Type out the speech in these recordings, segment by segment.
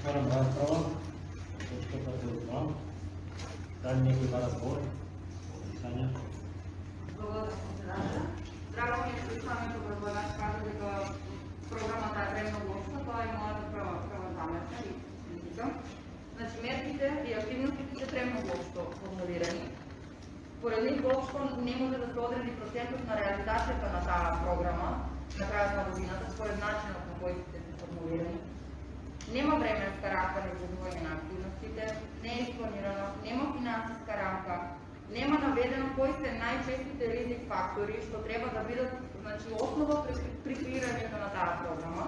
Отварям разправа. Точката се отварям. Дали некој да разговори? Питања? Благодаря, председател. Драго ми е што самиот образувач кажа дека програмата е премногу општа, тоа е мојата прва заметка и критика. Значи, мерките и активностите се премногу општо формулирани. Според нив општо не може да се одреди процентот на реализацијата на таа програма на крајот на годината според начинот на кој се формулирани. Нема временска рамка на изготвување на активностите, не е изпланирано, нема финансиска рамка, нема наведено кои се најчестите ризик фактори што треба да бидат, значи, основа при креирањето на таа програма.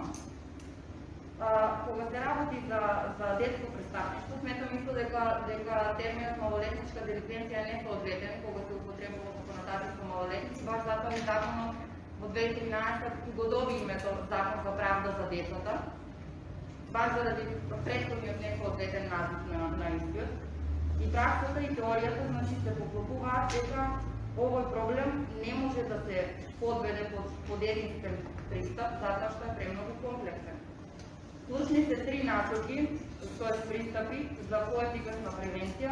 Кога се работи за детско престапништво, сметам исто дека терминот малолетничка деликвенција не е соодветен кога се употребува во конотацијата со малолетници, баш затоа и законот во 2013 го доби името Закон за правда за децата, баш заради претходниот несоодветен назив на истиот. И практиката и теоријата, значи, се поклопуваат дека овој проблем не може да се подведе под единствен пристап, затоа што е премногу комплексен. Клучни се три насоки, т.е. пристапи за поефикасна превенција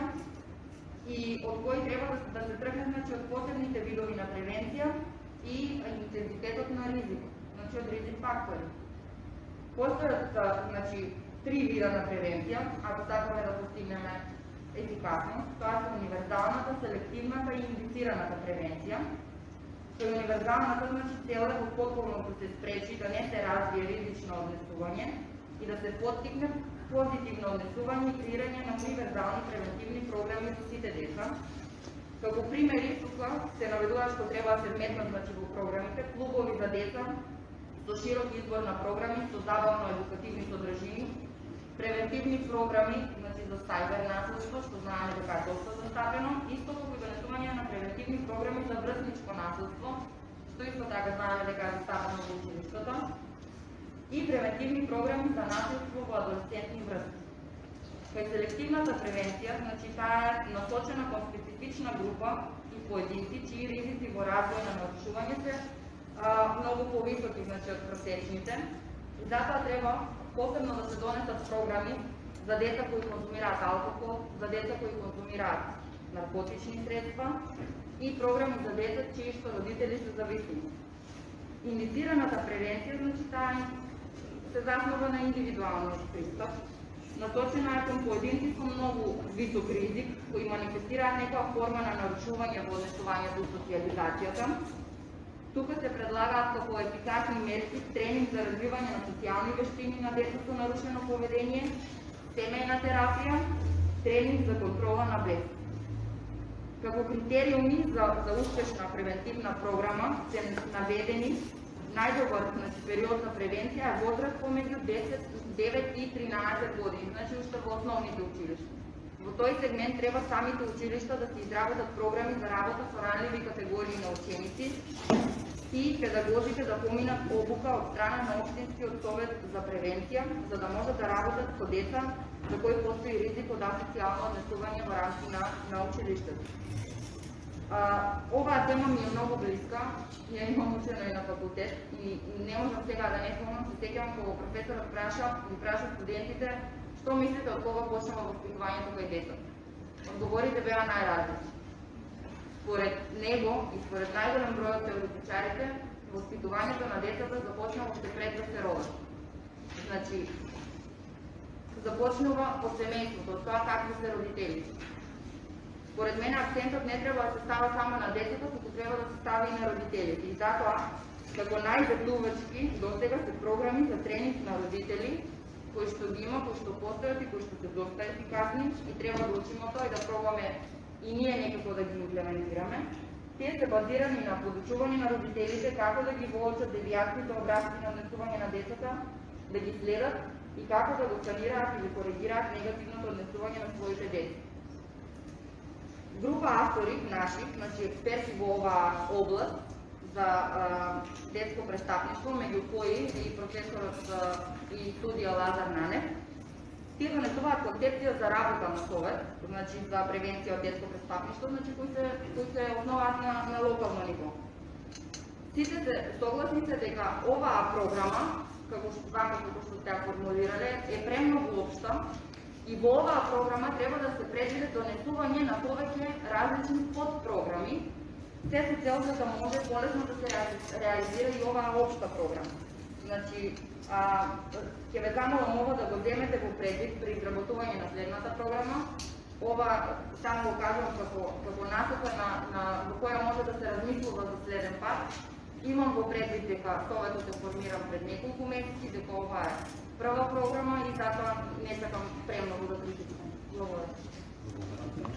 и од кои треба да се тргне, значи, од посебните видови на превенција и интензитетот на ризикот, значи од ризик фактори. Постојат, значи, три вида на превенција, ако сакаме да постигнеме ефикасност. Тоа се универзалната, селективната и индицираната превенција. Со универзалната, значи, цел е во потполно да се спречи да не се развие ризично однесување и да се поттикне позитивно однесување и креирање на универзални превентивни програми за сите деца. Како примери тука се наведува што треба да се вметнат, значи, во програмите клубови за деца со широк избор на програми со забавно-едукативни содржини, превентивни програми, значи, за сајбер насилство, што знаеме дека е доста застапено, исто како и донесување на превентивни програми за врсничко насилство, што исто така знаеме дека е застапено во училиштата, и превентивни програми за насилство во адолесцентни врски. Кај селективната превенција, значи, таа е насочена кон специфична група и поединци чии ризици во развој на нарушување се многу повисоки, значи, од просечните, и затоа треба посебно да се донесат програми за деца кои конзумираат алкохол, за деца кои конзумираат наркотични средства и програми за деца чии што родители се зависими. Индицираната превенција, значи, таа се заснова на индивидуалниот пристап, насочена е кон поединци со многу висок ризик кои манифестираат некоја форма на нарушување во однесувањето и социализацијата. Тука се предлагаат како ефикасни мерки тренинг за развивање на социјални вештини на деца со нарушено поведение, семејна терапија, тренинг за контрола на бес. Како критериуми за успешна превентивна програма се наведени најдобар, значи, период за превенција е возраст помеѓу 9 и 13 години, значи уште во основните училишта. Во тој сегмент треба самите училишта да се изработат програми за работа со ранливи категории на ученици и педагозите да поминат обука од страна на општинскиот совет за превенција, за да можат да работат со деца за кои постои ризик од асоцијално однесување во рамки на училиштето. Оваа тема ми е многу блиска, ја имам учено и на факултет и не можам сега да не спомнам, се сеќавам кога професорот праша студентите што мислите од кога почнува воспитувањето кај децата. Одговорите беа најразлични. Според него и според најголем број од теоретичарите, воспитувањето на децата започнува уште пред да се родат. Значи, започнува од семејството, од тоа какви се родителите. Според мене акцентот не треба да се става само на децата, туку треба да се стави и на родителите. И затоа, како најветувачки досега се програми за тренинг на родители, кои што ги има, кои што постојат и кои што се доста ефикасни и треба да учиме тоа и да пробаме и ние некако да ги имплементираме. Тие се базирани на подучување на родителите како да ги воочат девијациите образци на однесување на децата, да ги следат и како да го санираат или коригираат негативното однесување на своите деца. Група автори наши, значи експерти во оваа област за детско престапништво, меѓу кои и професорот и студија Лазар Нанев, тие донесуваат концепција за работа на совет, значи за превенција од детско престапништво, значи кои се основаат на локално ниво. Сите се согласни се дека оваа програма, како што сте ја формулирале, е премногу општа воопшта и во оваа програма треба да се предвиде донесување на повеќе различни подпрограми, се со цел да може полесно да се реализира и оваа општа програма. Значи, ќе ве замолам ова да го земете во предвид при изработување на следната програма. Ова само го кажам како насока во која може да се размислува за следен пат. Имам во предвид дека Советот е формиран пред неколку месеци, дека ова е прва програма и затоа не сакам премногу да критикувам. Благодарам.